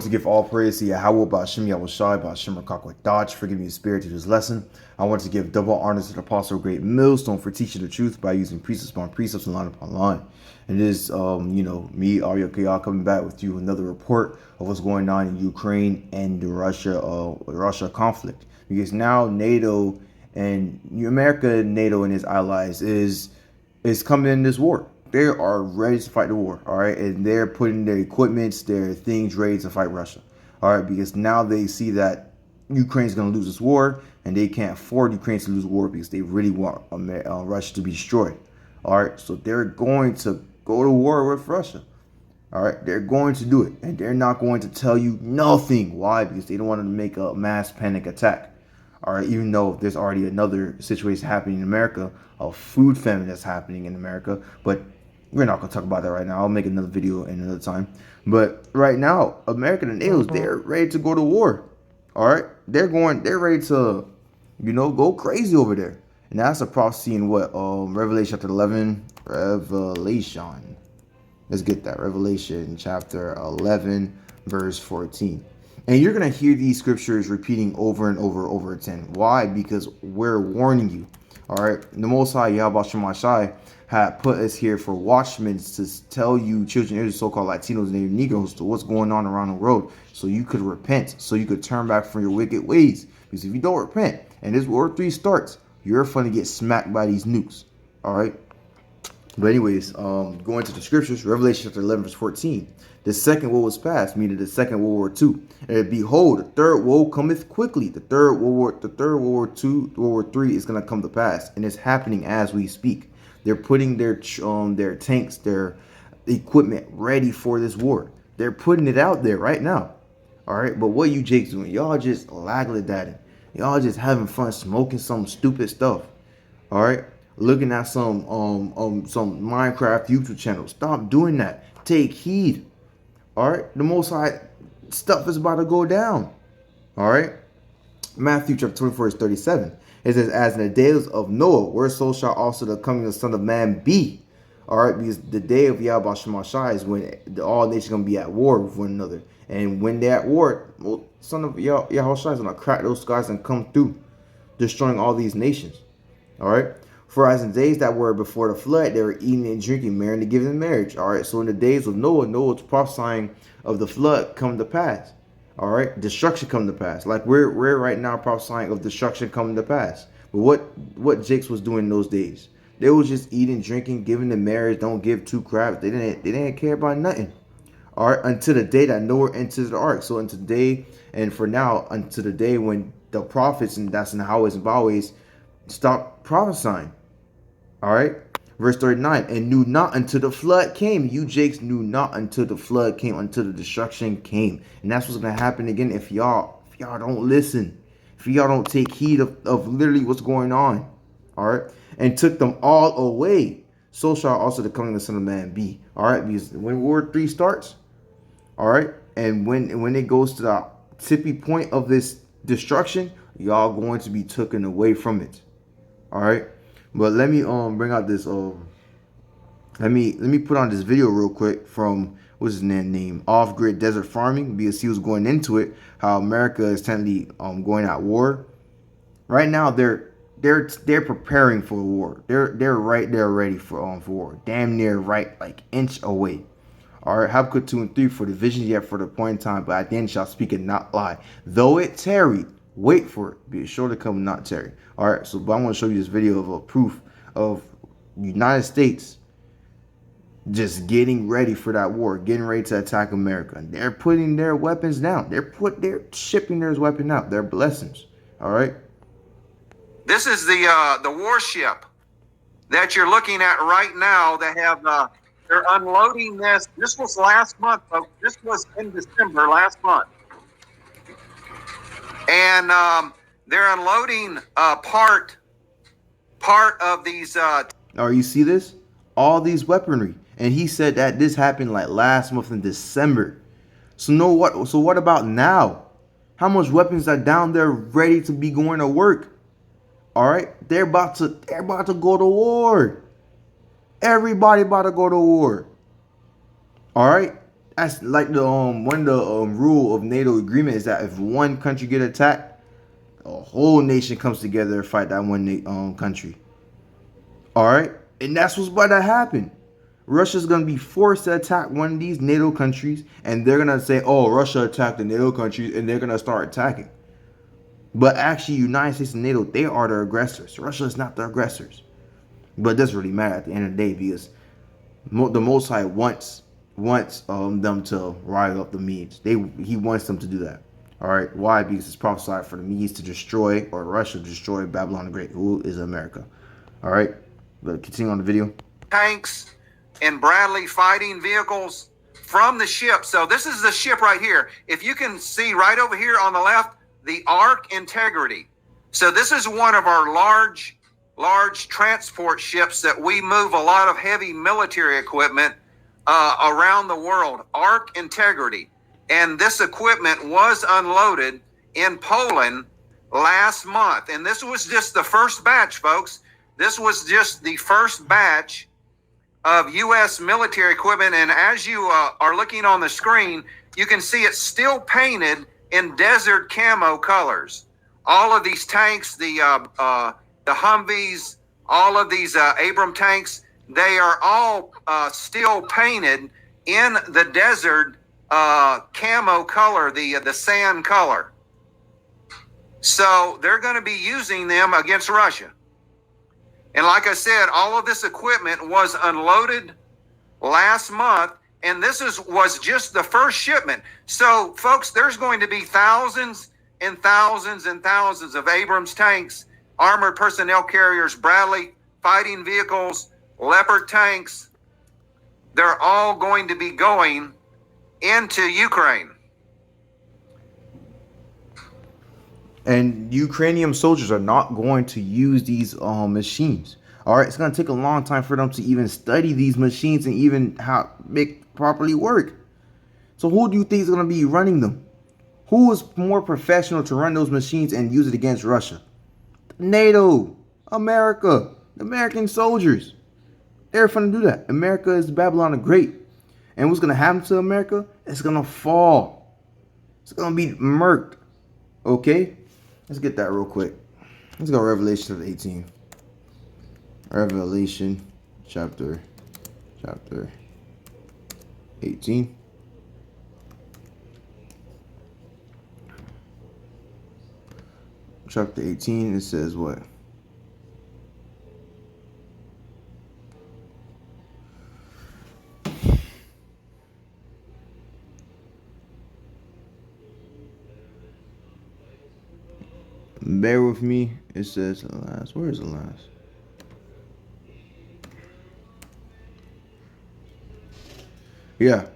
To give all praise to YAHAWAH, BAHASHAM, YAHAWASHI, BAHASHAM, QADASH for giving me the spirit to this lesson. I want to give double honor to the Apostle GREATMILLSTONE for teaching the truth by using precepts upon precepts and line upon line. And it is, me, RAWCHAA, coming back with you another report of what's going on in Ukraine and the Russia conflict. Because now NATO and America, NATO and its allies is coming in this war. They are ready to fight the war, all right? And they're putting their equipments, their things ready to fight Russia, all right? Because now they see that Ukraine's going to lose this war, and they can't afford Ukraine to lose war because they really want Russia to be destroyed, all right? So they're going to go to war with Russia, all right? They're going to do it, and they're not going to tell you nothing. Why? Because they don't want to make a mass panic attack. All right, even though there's already another situation happening in America, a food famine that's happening in America, but we're not going to talk about that right now. I'll make another video in another time. But right now, America and NATO, they're ready to go to war. All right, they're ready to, go crazy over there. And that's a prophecy in what? Revelation chapter 11. Revelation. Let's get that. Revelation chapter 11, verse 14. And you're going to hear these scriptures repeating over and over again. Why? Because we're warning you. All right. The Most High, YAHAWASHI, had put us here for watchmen to tell you, children of Israel, so-called Latinos and Native Negroes, to what's going on around the world, so you could repent, so you could turn back from your wicked ways. Because if you don't repent, and this World War III starts, you're going to get smacked by these nukes. All right. But anyways, going to the scriptures, Revelation chapter 11, verse 14. The second woe was past, meaning the second World War II. And behold, the third woe cometh quickly. The third World War II, World War III is going to come to pass, and it's happening as we speak. They're putting their tanks, their equipment ready for this war. They're putting it out there right now. All right, but what you Jakes doing? Y'all just lagladdatting. Y'all just having fun, smoking some stupid stuff. All right, looking at some Minecraft YouTube channels. Stop doing that. Take heed. All right, the Most High stuff is about to go down. All right, Matthew chapter 24 verse 37. It says, as in the days of Noah, where so shall also the coming of the Son of Man be. All right, because the day of YAHAWASHI is when all nations are going to be at war with one another. And when they're at war, well, Son of YAHAWASHI is going to crack those skies and come through, destroying all these nations. All right. For as in days that were before the flood, they were eating and drinking, marrying and giving in marriage. All right. So in the days of Noah, Noah's prophesying of the flood come to pass. All right. Destruction come to pass. Like we're right now prophesying of destruction coming to pass. But what Jakes was doing in those days? They was just eating, drinking, giving in marriage. Don't give two craps. They didn't care about nothing. All right. Until the day that Noah enters the ark. So until the day, and for now, until the day when the prophets, and that's in the highways and byways, stop prophesying. All right. Verse 39, and knew not until the flood came. You Jakes knew not until the flood came, until the destruction came. And that's what's going to happen again if y'all don't listen. If y'all don't take heed of literally what's going on. All right. And took them all away. So shall also the coming of the Son of Man be. All right. Because when World War III starts, all right, and when it goes to the tippy point of this destruction, y'all going to be taken away from it. All right. But let me bring out this let me put on this video real quick from what's his name Off-Grid Desert Farming, because he was going into it how America is technically going at war. Right now they're preparing for a war. They're right there ready for war. Damn near right, like inch away. All right, Habakkuk 2 and 3, for the vision yet for the point in time, but at the end shall speak and not lie. Though it tarry, wait for it, be sure to come, not tarry. All right, so but I want to show you this video of a proof of United States just getting ready for that war, getting ready to attack America. And they're putting their weapons down. They're shipping their weapon out. Their blessings. All right. This is the warship that you're looking at right now. They have they're unloading this. This was last month, folks. This was in December last month. And they're unloading part of these. You see this? All these weaponry, and he said that this happened like last month in December. So what about now? How much weapons are down there ready to be going to work? All right, they're about to go to war. Everybody about to go to war. All right, That's like the one of the rule of NATO agreement is that if one country get attacked, a whole nation comes together to fight that one country. All right, and that's what's about to happen. Russia's gonna be forced to attack one of these NATO countries, and they're gonna say, "Oh, Russia attacked the NATO countries," and they're gonna start attacking. But actually, United States and NATO, they are the aggressors. Russia is not the aggressors. But it doesn't really matter at the end of the day because the Most High wants them to rise up the Medes. He wants them to do that. All right. Why? Because it's prophesied for the Medes to destroy, or Russia to destroy Babylon the Great, who is America. All right. But continue on the video. Tanks and Bradley fighting vehicles from the ship. So this is the ship right here. If you can see right over here on the left, the Ark Integrity. So this is one of our large transport ships that we move a lot of heavy military equipment around the world. Ark Integrity. And this equipment was unloaded in Poland last month. And this was just the first batch, folks. This was just the first batch of U.S. military equipment. And as you are looking on the screen, you can see it's still painted in desert camo colors. All of these tanks, the Humvees, all of these Abram tanks, they are all still painted in the desert camo color, the sand color. So they're going to be using them against Russia. And like I said, all of this equipment was unloaded last month. And this was just the first shipment. So, folks, there's going to be thousands and thousands and thousands of Abrams tanks, armored personnel carriers, Bradley fighting vehicles, Leopard tanks. They're all going to be going into Ukraine. And Ukrainian soldiers are not going to use these machines. All right, it's going to take a long time for them to even study these machines and even how make properly work. So who do you think is going to be running them? Who is more professional to run those machines and use it against Russia? NATO, America, the American soldiers. They're going to do that. America is Babylon the Great. And what's going to happen to America? It's going to fall. It's going to be murked. Okay? Let's get that real quick. Let's go Revelation 18. Revelation chapter 18. Chapter 18, it says what? Bear with me. It says the last. Where is the last? Yeah.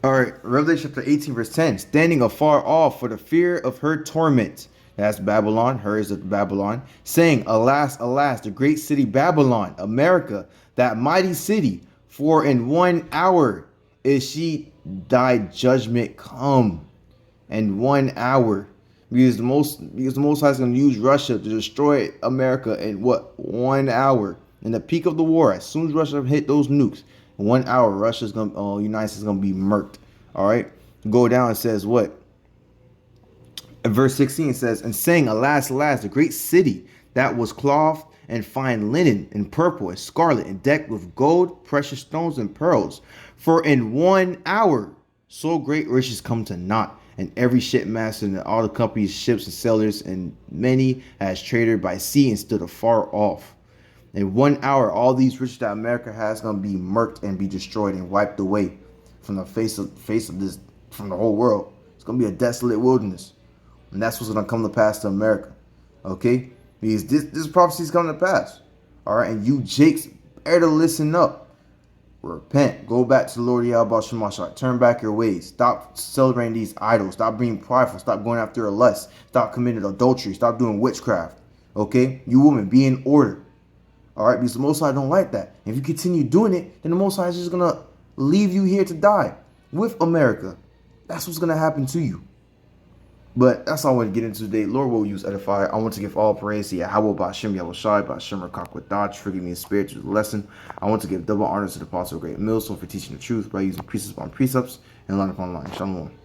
All right. Revelation chapter 18, verse 10. Standing afar off for the fear of her torment. That's Babylon. Her is Babylon. Saying, alas, alas, the great city Babylon, America, that mighty city. For in 1 hour is she thy judgment come. And 1 hour. Because the Most High is going to use Russia to destroy America in what? 1 hour. In the peak of the war, as soon as Russia hit those nukes, in 1 hour, Russia's going to, United States is going to be murked. All right. Go down. It says what? In verse 16, it says, and saying, alas, alas, the great city that was clothed in fine linen and purple and scarlet and decked with gold, precious stones and pearls. For in 1 hour, so great riches come to naught. And every shipmaster and all the companies, ships and sailors, and many has traded by sea and stood afar off. In 1 hour, all these riches that America has going to be murked and be destroyed and wiped away from the face of this, from the whole world. It's going to be a desolate wilderness. And that's what's going to come to pass to America. Okay? Because this prophecy is coming to pass. All right? And you Jakes better listen up. Repent. Go back to the Lord YAHAWASHI. Turn back your ways. Stop celebrating these idols. Stop being prideful. Stop going after your lust. Stop committing adultery. Stop doing witchcraft. Okay? You women, be in order. All right? Because the Most High don't like that. If you continue doing it, then the Most High is just going to leave you here to die with America. That's what's going to happen to you. But that's all I want to get into today. Lord will use edify. I want to give all praise to Yahawah, BAHASHAM, YAHAWASHI, BAHASHAM, QADASH for giving me a spiritual lesson. I want to give double honor to the Apostle Great Millstone for teaching the truth by using precepts upon precepts and line upon line. Shalom.